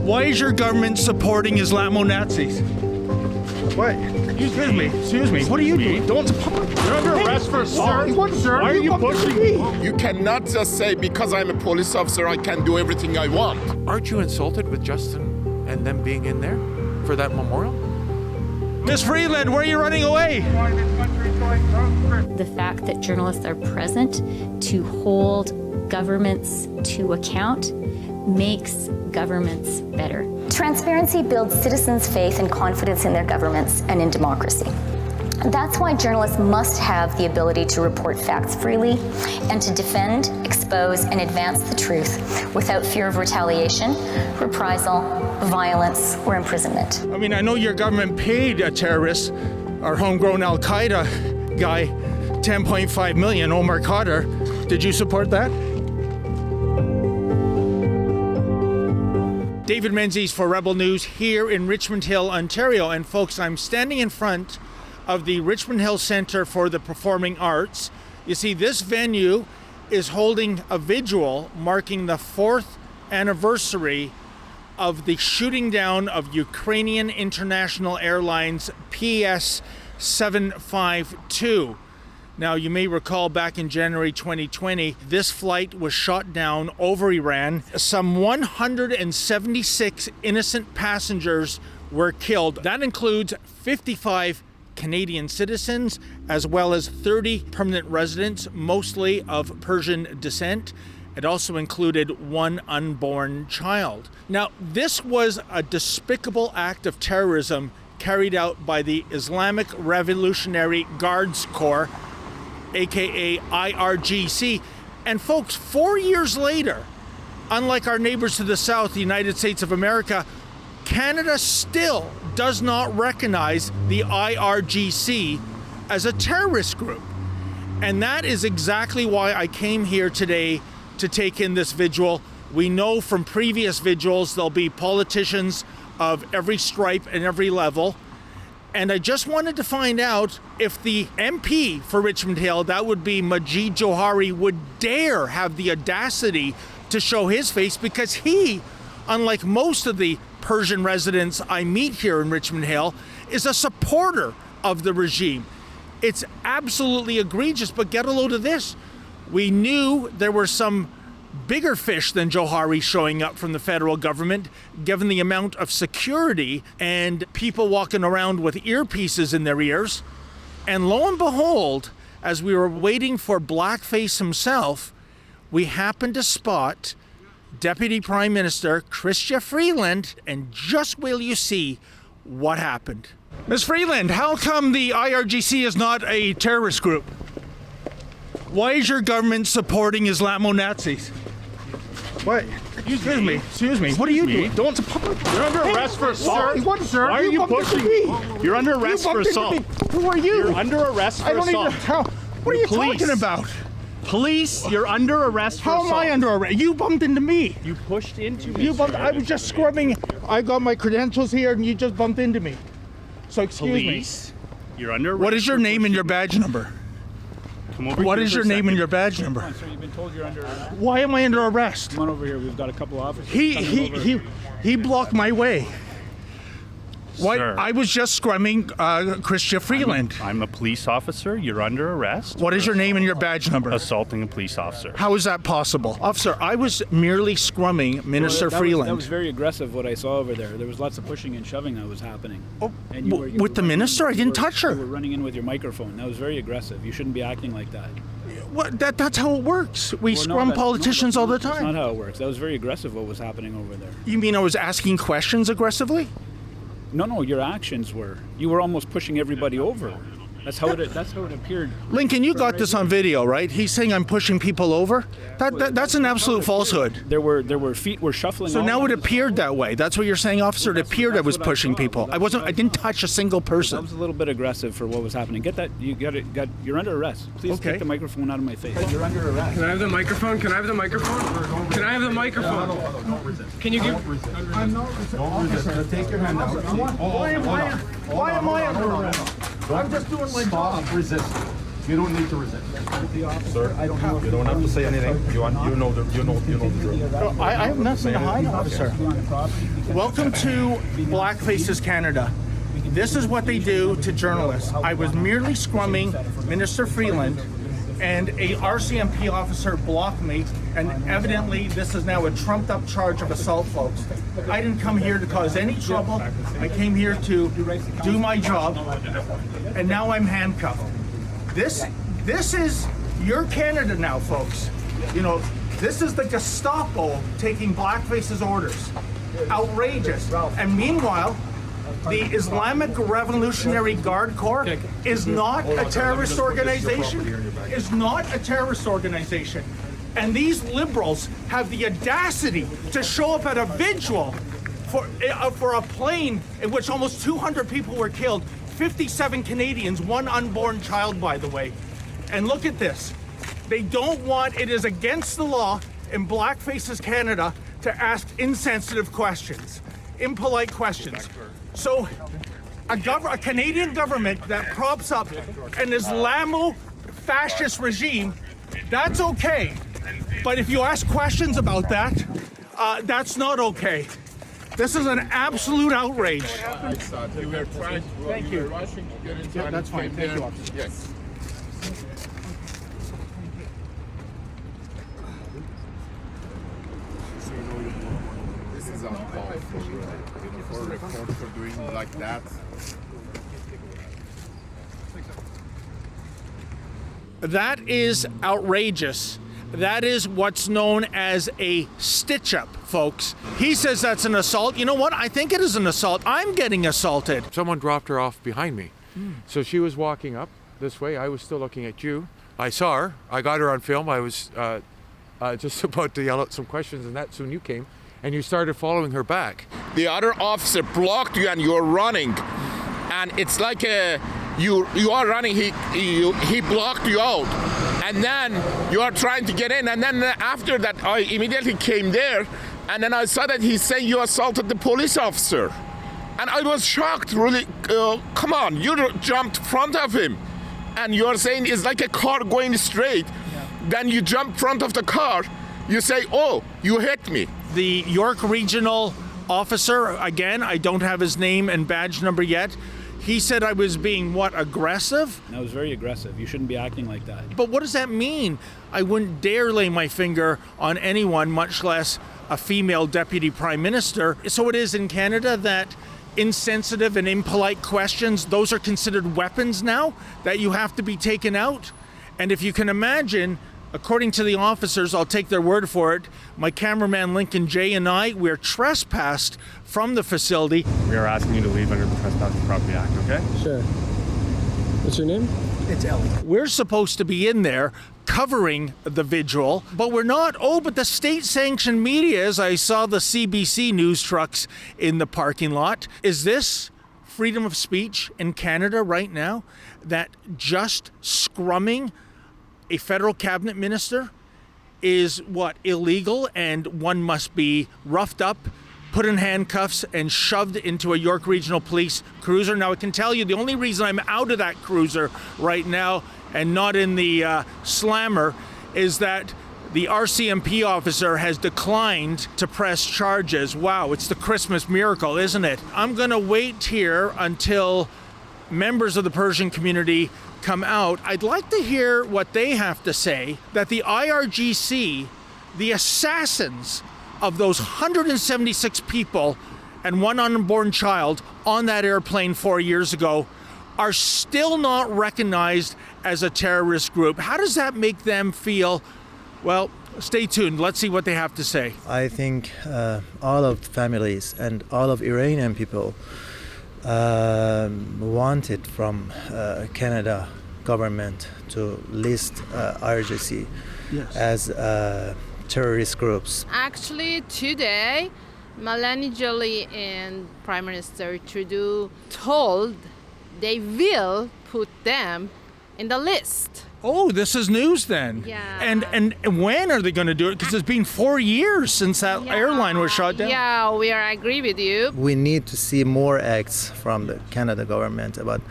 Why is your government supporting Islamo-Nazis? What? Excuse me. What are you doing? Don't. You're under arrest for assault. What, sir? Why are you pushing me? You cannot just say because I'm a police officer I can do everything I want. Aren't you insulted with Justin and them being in there for that memorial? Miss Freeland, where are you running away? The fact that journalists are present to hold governments to account makes governments better. Transparency builds citizens' faith and confidence in their governments and in democracy. That's why journalists must have the ability to report facts freely and to defend, expose, and advance the truth without fear of retaliation, reprisal, violence, or imprisonment. I mean, I know your government paid a terrorist, our homegrown Al-Qaeda guy, $10.5 million, Omar Khadr. Did you support that? David Menzies for Rebel News here in Richmond Hill, Ontario. And folks, I'm standing in front of the Richmond Hill Centre for the Performing Arts. You see, this venue is holding a vigil marking the 4th anniversary of the shooting down of Ukrainian International Airlines PS 752. Now, you may recall back in January 2020, this flight was shot down over Iran. Some 176 innocent passengers were killed. That includes 55 Canadian citizens, as well as 30 permanent residents, mostly of Persian descent. It also included one unborn child. Now, this was a despicable act of terrorism carried out by the Islamic Revolutionary Guards Corps, aka IRGC. And folks, 4 years later, unlike our neighbors to the south, the United States of America, Canada still does not recognize the IRGC as a terrorist group. And that is exactly why I came here today to take in this vigil. We know from previous vigils there'll be politicians of every stripe and every level. And I just wanted to find out if the MP for Richmond Hill, that would be Majid Johari, would dare have the audacity to show his face, because he, unlike most of the Persian residents I meet here in Richmond Hill, is a supporter of the regime. It's absolutely egregious, but get a load of this. We knew there were some bigger fish than Johari showing up from the federal government, given the amount of security and people walking around with earpieces in their ears. And lo and behold, as we were waiting for Blackface himself, we happened to spot Deputy Prime Minister Chrystia Freeland, and just will you see what happened. Ms. Freeland, how come the IRGC is not a terrorist group? Why is your government supporting Islamo-Nazis? What? Excuse me. What are you doing? Don't. You're under arrest for assault. What, sir? Why are you pushing me? You're under arrest for assault. Who are you? You're under arrest for assault. I don't even know. What are you talking about? Police, you're under arrest for assault. How am I under arrest? You bumped into me. You pushed into me. You bumped. I was just scrubbing. I got my credentials here, and you just bumped into me. So excuse Police, you're under arrest. me. What is your name and your badge number? Come over What here is for your a name and second. your badge number? Sir, you've been told you're under arrest. Why am I under arrest? Come on over here. We've got a couple of officers. He blocked my way. Why? Sir. I was just scrumming Chrystia Freeland. I'm a police officer. You're under arrest. What is your name and your badge number? Assaulting a police officer. How is that possible? Officer, I was merely scrumming Minister Freeland. That was very aggressive what I saw over there. There was lots of pushing and shoving that was happening. Oh, And you with were the running- minister? I didn't touch her. You were running in with your microphone. That was very aggressive. You shouldn't be acting like that. What? That's how it works. We Well, no, scrum that's- politicians no, all the that's time. not how it works. That was very aggressive what was happening over there. You mean I was asking questions aggressively? No, your actions were. You were almost pushing everybody over. That's how it appeared. Lincoln, you got this on video, right? He's saying I'm pushing people over. That's an absolute falsehood. There were feet were shuffling. So all now it around. appeared that way. That's what you're saying, officer. It appeared I was that's what I pushing saw. people. Well, I didn't touch a single That person. was a little bit aggressive for what was happening. Get that. You're under arrest. Please Okay. take the microphone out of my face. You're under arrest. Can I have the microphone? Can I have the microphone? Can I have the microphone? Don't resist. Can you give? I'm not resisting. Don't resist. Take your hand out. Why am I under arrest? I'm just doing my job. Stop resisting. You don't need to resist. Sir, you don't have to say anything. You know the drill. I have nothing to hide, officer. Welcome to Blackfaces Canada. This is what they do to journalists. I was merely scrumming Minister Freeland, and a RCMP officer blocked me, and evidently this is now a trumped-up charge of assault, folks. I didn't come here to cause any trouble. I came here to do my job, and now I'm handcuffed. This is your Canada now, folks. You know, this is the Gestapo taking Blackface's orders. Outrageous. And meanwhile, the Islamic Revolutionary Guard Corps is not a terrorist organization. Is not a terrorist organization. And these liberals have the audacity to show up at a vigil for a plane in which almost 200 people were killed, 57 Canadians, one unborn child, by the way. And look at this. They don't want, it is against the law in Blackfaces Canada to ask insensitive questions, impolite questions. So a Canadian government that props up an Islamo-fascist regime, that's okay. But if you ask questions about that, that's not okay. This is an absolute outrage. Thank you. Yeah, that's fine. Thank you, officer. Yes. This is uncalled for a reporter doing like that. That is outrageous. That is what's known as a stitch-up, folks. He says that's an assault. You know what? I think it is an assault. I'm getting assaulted. Someone dropped her off behind me. So she was walking up this way. I was still looking at you. I saw her. I got her on film. I was just about to yell out some questions, and that soon you came, and you started following her back. The other officer blocked you and you're running. And it's like you are running, he blocked you out. And then you are trying to get in. And then after that, I immediately came there. And then I saw that he's saying you assaulted the police officer. And I was shocked, really. Come on, you jumped in front of him. And you're saying it's like a car going straight. Yeah. Then you jump in front of the car. You say, oh, you hit me. The York Regional officer, again, I don't have his name and badge number yet. He said I was being, what, aggressive? That was very aggressive. You shouldn't be acting like that. But what does that mean? I wouldn't dare lay my finger on anyone, much less a female deputy prime minister. So it is in Canada that insensitive and impolite questions, those are considered weapons now, that you have to be taken out. And if you can imagine, according to the officers, I'll take their word for it, my cameraman Lincoln J and I, we're trespassed from the facility. We are asking you to leave under the Trespassing Property Act, okay? Sure. What's your name? It's Ellie. We're supposed to be in there covering the vigil, but we're not. Oh, but the state-sanctioned media, as I saw the CBC news trucks in the parking lot. Is this freedom of speech in Canada right now? That just scrumming a federal cabinet minister is what, illegal, and one must be roughed up, put in handcuffs, and shoved into a York Regional Police cruiser. Now I can tell you the only reason I'm out of that cruiser right now and not in the slammer is that the RCMP officer has declined to press charges. Wow, it's the Christmas miracle, isn't it? I'm gonna wait here until members of the Persian community come out. I'd like to hear what they have to say, that the IRGC, the assassins of those 176 people and one unborn child on that airplane 4 years ago, are still not recognized as a terrorist group. How does that make them feel? Well, stay tuned. Let's see what they have to say. I think all of the families and all of Iranian people wanted from Canada government to list IRGC as terrorist groups. Actually, today, Melanie Joly and Prime Minister Trudeau told they will put them in the list. Oh, this is news then. Yeah. And when are they going to do it? Because it's been 4 years since that airline was shot down. Yeah, we are agree with you. We need to see more acts from the Canada government about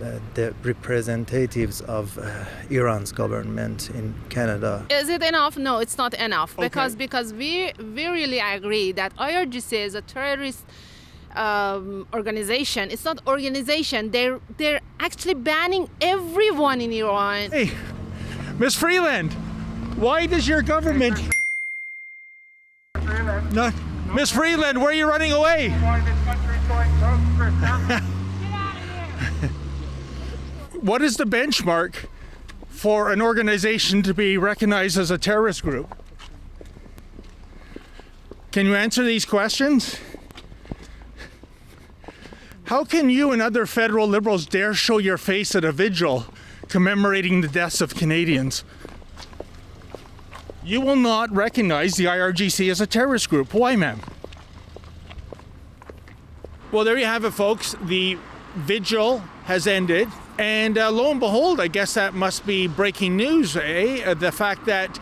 the representatives of Iran's government in Canada. Is it enough? No, it's not enough. Okay. Because we really agree that IRGC is a terrorist organization. It's not organization. They're actually banning everyone in Iran. Hey, Miss Freeland, why does your government... No, Miss Freeland, where are you running away? What is the benchmark for an organization to be recognized as a terrorist group? Can you answer these questions? How can you and other federal liberals dare show your face at a vigil commemorating the deaths of Canadians? You will not recognize the IRGC as a terrorist group. Why, ma'am? Well, there you have it, folks. The vigil has ended. And lo and behold, I guess that must be breaking news, eh? The fact that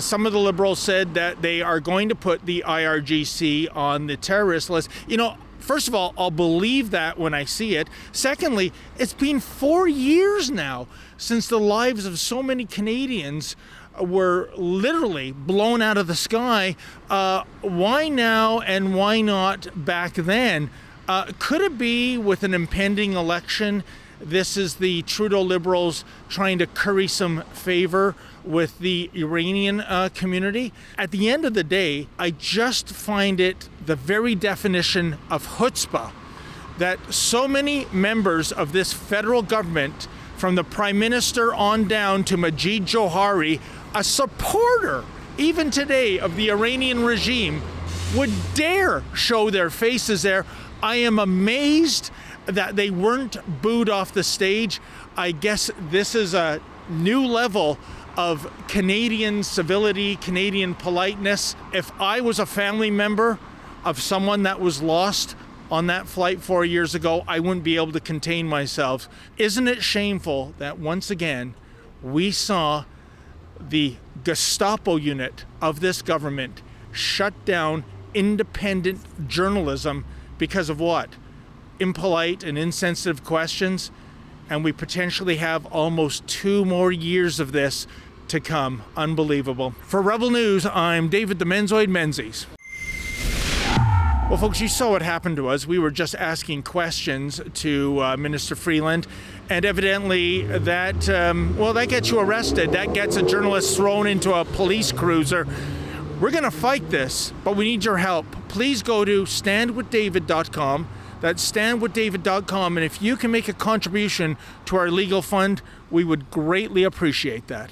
some of the liberals said that they are going to put the IRGC on the terrorist list. You know, first of all, I'll believe that when I see it. Secondly, it's been 4 years now since the lives of so many Canadians were literally blown out of the sky. Why now and why not back then? Could it be with an impending election? This is the Trudeau Liberals trying to curry some favor with the Iranian community. At the end of the day, I just find it the very definition of chutzpah that so many members of this federal government, from the Prime Minister on down to Majid Johari, a supporter even today of the Iranian regime, would dare show their faces there. I am amazed that they weren't booed off the stage. I guess this is a new level of Canadian civility, Canadian politeness. If I was a family member of someone that was lost on that flight 4 years ago, I wouldn't be able to contain myself. Isn't it shameful that once again we saw the Gestapo unit of this government shut down independent journalism because of what? Impolite and insensitive questions, and we potentially have almost 2 more years of this to come. Unbelievable. For Rebel News, I'm David the Menzoid Menzies. Well, folks, you saw what happened to us. We were just asking questions to Minister Freeland, and evidently that, that gets you arrested. That gets a journalist thrown into a police cruiser. We're going to fight this, but we need your help. Please go to standwithdavid.com. That's standwithdavid.com, and if you can make a contribution to our legal fund, we would greatly appreciate that.